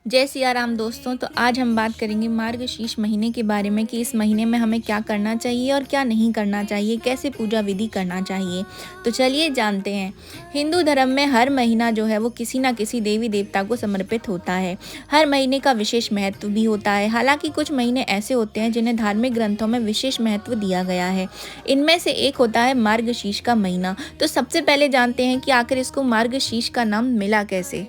जय सिया राम दोस्तों। तो आज हम बात करेंगे मार्गशीर्ष महीने के बारे में कि इस महीने में हमें क्या करना चाहिए और क्या नहीं करना चाहिए, कैसे पूजा विधि करना चाहिए। तो चलिए जानते हैं। हिंदू धर्म में हर महीना जो है वो किसी न किसी देवी देवता को समर्पित होता है। हर महीने का विशेष महत्व भी होता है। हालांकि कुछ महीने ऐसे होते हैं जिन्हें धार्मिक ग्रंथों में विशेष महत्व दिया गया है। इनमें से एक होता है मार्गशीर्ष का महीना। तो सबसे पहले जानते हैं कि आखिर इसको मार्गशीर्ष का नाम मिला कैसे।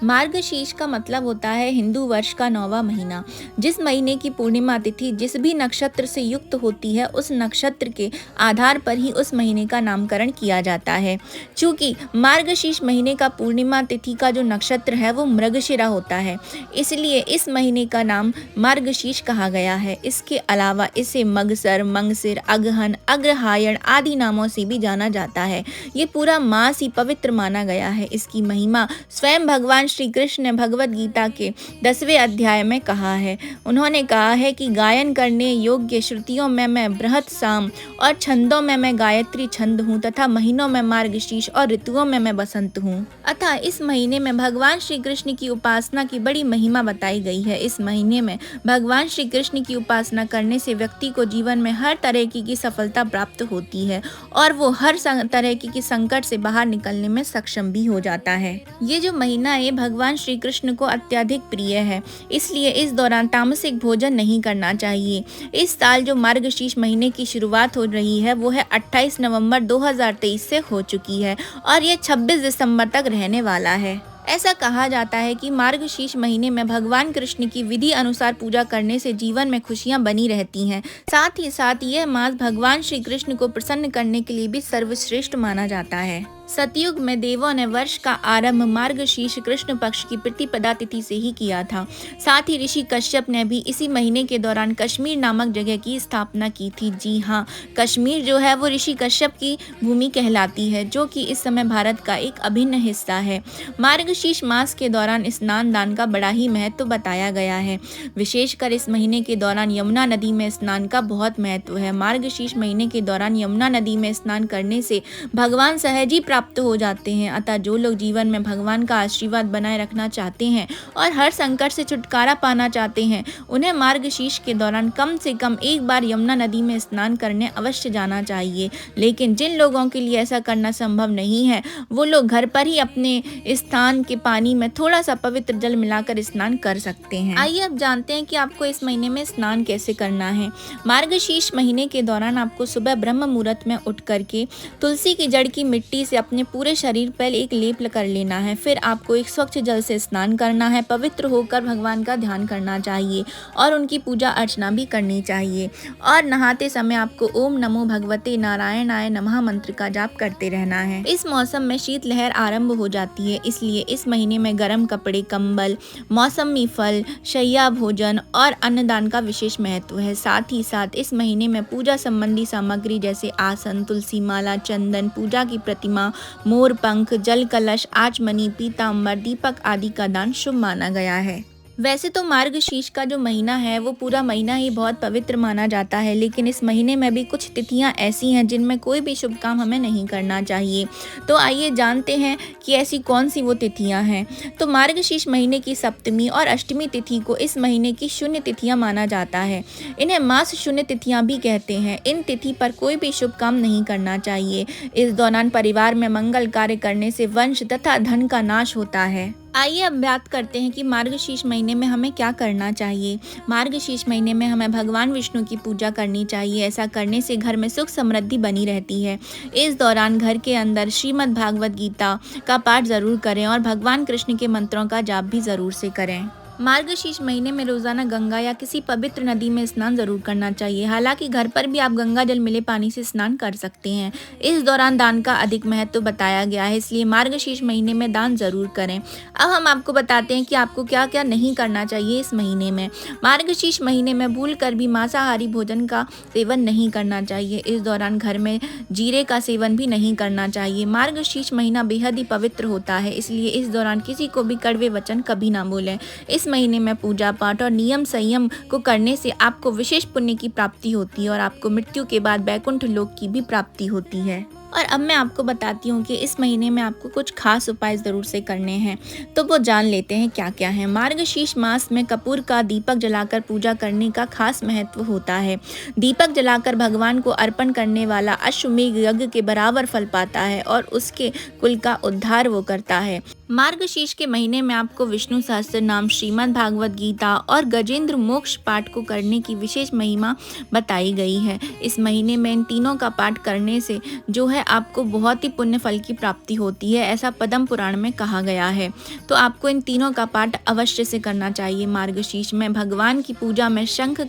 मार्गशीर्ष का मतलब होता है हिंदू वर्ष का 9वां महीना। जिस महीने की पूर्णिमा तिथि जिस भी नक्षत्र से युक्त होती है, उस नक्षत्र के आधार पर ही उस महीने का नामकरण किया जाता है। चूंकि मार्गशीर्ष महीने का पूर्णिमा तिथि का जो नक्षत्र है वो मृगशिरा होता है, इसलिए इस महीने का नाम मार्गशीर्ष कहा गया है। इसके अलावा इसे मगसर, मंगसिर, अगहन, अग्रहायण आदि नामों से भी जाना जाता है। ये पूरा मास ही पवित्र माना गया है। इसकी महिमा स्वयं भगवान श्री कृष्ण ने भगवत गीता के 10वें अध्याय में कहा है। उन्होंने कहा है कि गायन करने योग्य श्रुतियों में मैं बृहत साम और छंदों में मैं गायत्री छंद हूँ तथा महीनों में मार्गशीर्ष और ऋतुओं में मैं बसंत हूँ। अतः इस महीने में भगवान श्री कृष्ण की उपासना की बड़ी महिमा बताई गई है। इस महीने में भगवान श्री कृष्ण की उपासना करने से व्यक्ति को जीवन में हर तरह की सफलता प्राप्त होती है और वो हर तरह की संकट से बाहर निकलने में सक्षम भी हो जाता है। ये जो महीना है भगवान श्री कृष्ण को अत्यधिक प्रिय है, इसलिए इस दौरान तामसिक भोजन नहीं करना चाहिए। इस साल जो मार्गशीर्ष महीने की शुरुआत हो रही है वो है 28 नवंबर 2023 से हो चुकी है और ये 26 दिसंबर तक रहने वाला है। ऐसा कहा जाता है कि मार्गशीर्ष महीने में भगवान कृष्ण की विधि अनुसार पूजा करने से जीवन में खुशियां बनी रहती हैं। साथ ही साथ यह मास भगवान श्री कृष्ण को प्रसन्न करने के लिए भी सर्वश्रेष्ठ माना जाता है। सतयुग में देवों ने वर्ष का आरंभ मार्गशीर्ष कृष्ण पक्ष की प्रतिपदा तिथि से ही किया था। साथ ही ऋषि कश्यप ने भी इसी महीने के दौरान कश्मीर नामक जगह की स्थापना की थी। जी हाँ, कश्मीर जो है वो ऋषि कश्यप की भूमि कहलाती है, जो कि इस समय भारत का एक अभिन्न हिस्सा है। मार्गशीर्ष मास के दौरान स्नान दान का बड़ा ही महत्व बताया गया है। विशेषकर इस महीने के दौरान यमुना नदी में स्नान का बहुत महत्व है। मार्गशीर्ष महीने के दौरान यमुना नदी में स्नान करने से भगवान सहज ही प्राप्त हो जाते हैं। अतः जो लोग जीवन में भगवान का आशीर्वाद बनाए रखना चाहते हैं और हर संकट से छुटकारा पाना चाहते हैं, उन्हें मार्गशीर्ष के दौरान कम से कम एक बार यमुना नदी में स्नान करने अवश्य जाना चाहिए। लेकिन जिन लोगों के लिए ऐसा करना संभव नहीं है, वो लोग घर पर ही अपने स्थान के पानी में थोड़ा सा पवित्र जल मिलाकर स्नान कर सकते हैं। आइए अब जानते हैं कि आपको इस महीने में स्नान कैसे करना है। मार्गशीर्ष महीने के दौरान आपको सुबह ब्रह्म मुहूर्त में उठ करके तुलसी की जड़ की मिट्टी से अपने पूरे शरीर पर एक लेप कर लेना है। फिर आपको एक स्वच्छ जल से स्नान करना है। पवित्र होकर भगवान का ध्यान करना चाहिए और उनकी पूजा अर्चना भी करनी चाहिए। और नहाते समय आपको ओम नमो भगवते नारायणाय नमः मंत्र का जाप करते रहना है। इस मौसम में शीतलहर आरंभ हो जाती है, इसलिए इस महीने में गर्म कपड़े, कंबल, मौसमी फल, शैया भोजन और अन्नदान का विशेष महत्व है। साथ ही साथ इस महीने में पूजा संबंधी सामग्री जैसे आसन, तुलसी माला, चंदन, पूजा की प्रतिमा, मोर पंख, जल कलश, आचमनी, पीताम्बर, दीपक आदि का दान शुभ माना गया है। वैसे तो मार्गशीर्ष का जो महीना है वो पूरा महीना ही बहुत पवित्र माना जाता है, लेकिन इस महीने में भी कुछ तिथियां ऐसी हैं जिनमें कोई भी शुभ काम हमें नहीं करना चाहिए। तो आइए जानते हैं कि ऐसी कौन सी वो तिथियां हैं। तो मार्गशीर्ष महीने की सप्तमी और अष्टमी तिथि को इस महीने की शून्य तिथियां माना जाता है। इन्हें मास शून्य तिथियां भी कहते हैं। इन तिथि पर कोई भी शुभ काम नहीं करना चाहिए। इस दौरान परिवार में मंगल कार्य करने से वंश तथा धन का नाश होता है। आइए अब बात करते हैं कि मार्गशीर्ष महीने में हमें क्या करना चाहिए। मार्गशीर्ष महीने में हमें भगवान विष्णु की पूजा करनी चाहिए। ऐसा करने से घर में सुख समृद्धि बनी रहती है। इस दौरान घर के अंदर श्रीमद् भागवत गीता का पाठ जरूर करें और भगवान कृष्ण के मंत्रों का जाप भी जरूर से करें। मार्गशीर्ष महीने में रोजाना गंगा या किसी पवित्र नदी में स्नान जरूर करना चाहिए। हालांकि घर पर भी आप गंगा जल मिले पानी से स्नान कर सकते हैं। इस दौरान दान का अधिक महत्व बताया गया है, इसलिए मार्गशीर्ष महीने में दान जरूर करें। अब हम आपको बताते हैं कि आपको क्या क्या नहीं करना चाहिए इस महीने में। मार्गशीर्ष महीने में भूल कर भी मांसाहारी भोजन का सेवन नहीं करना चाहिए। इस दौरान घर में जीरे का सेवन भी नहीं करना चाहिए। मार्गशीर्ष महीना बेहद ही पवित्र होता है, इसलिए इस दौरान किसी को भी कड़वे वचन कभी ना बोलें। इस महीने में पूजा पाठ और नियम संयम को करने से आपको विशेष पुण्य की प्राप्ति होती है और आपको मृत्यु के बाद वैकुंठ लोक की भी प्राप्ति होती है। और अब मैं आपको बताती हूँ कि इस महीने में आपको कुछ खास उपाय ज़रूर से करने हैं, तो वो जान लेते हैं क्या क्या है। मार्गशीर्ष मास में कपूर का दीपक जलाकर पूजा करने का खास महत्व होता है। दीपक जलाकर भगवान को अर्पण करने वाला अश्वमेध यज्ञ के बराबर फल पाता है और उसके कुल का उद्धार वो करता है। मार्गशीर्ष के महीने में आपको विष्णु सहस्त्र नाम, श्रीमद् भागवत गीता और गजेंद्र मोक्ष पाठ को करने की विशेष महिमा बताई गई है। इस महीने में इन तीनों का पाठ करने से जो है आपको बहुत ही पुण्य फल की प्राप्ति होती है, ऐसा पद्म पुराण में कहा गया है। तो आपको इन तीनों का पाठ अवश्य से करना चाहिए। मार्गशीर्ष में भगवान की पूजा में शंख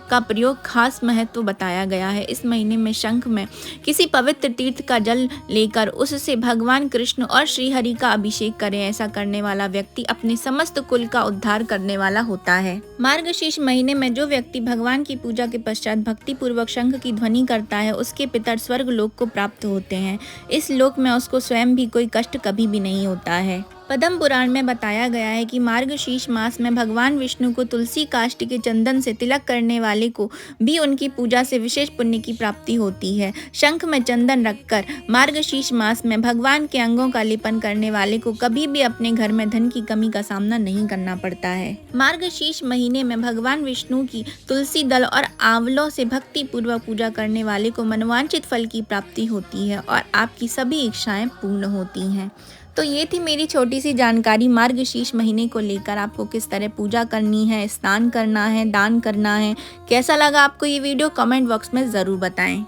का प्रयोग खास महत्व बताया गया है। इस महीने में शंख में किसी पवित्र तीर्थ का जल लेकर उससे भगवान कृष्ण और श्री हरि का अभिषेक करें। ऐसा करने वाला व्यक्ति अपने समस्त कुल का उद्धार करने वाला होता है। मार्गशीर्ष महीने में जो व्यक्ति भगवान की पूजा के पश्चात भक्ति पूर्वक शंख की ध्वनि करता है, उसके पितर स्वर्ग लोक को प्राप्त होते हैं। इस लोक में उसको स्वयं भी कोई कष्ट कभी भी नहीं होता है। पद्म पुराण में बताया गया है कि मार्गशीर्ष मास में भगवान विष्णु को तुलसी काष्ठ के चंदन से तिलक करने वाले को भी उनकी पूजा से विशेष पुण्य की प्राप्ति होती है। शंख में चंदन रखकर मार्गशीर्ष मास में भगवान के अंगों का लेपन करने वाले को कभी भी अपने घर में धन की कमी का सामना नहीं करना पड़ता है। मार्गशीर्ष महीने में भगवान विष्णु की तुलसी दल और आंवलों से भक्ति पूर्वक पूजा करने वाले को मनवांछित फल की प्राप्ति होती है और आपकी सभी इच्छाएं पूर्ण होती हैं। तो ये थी मेरी छोटी सी जानकारी मार्गशीर्ष महीने को लेकर। आपको किस तरह पूजा करनी है, स्नान करना है, दान करना है। कैसा लगा आपको ये वीडियो, कमेंट बॉक्स में ज़रूर बताएं।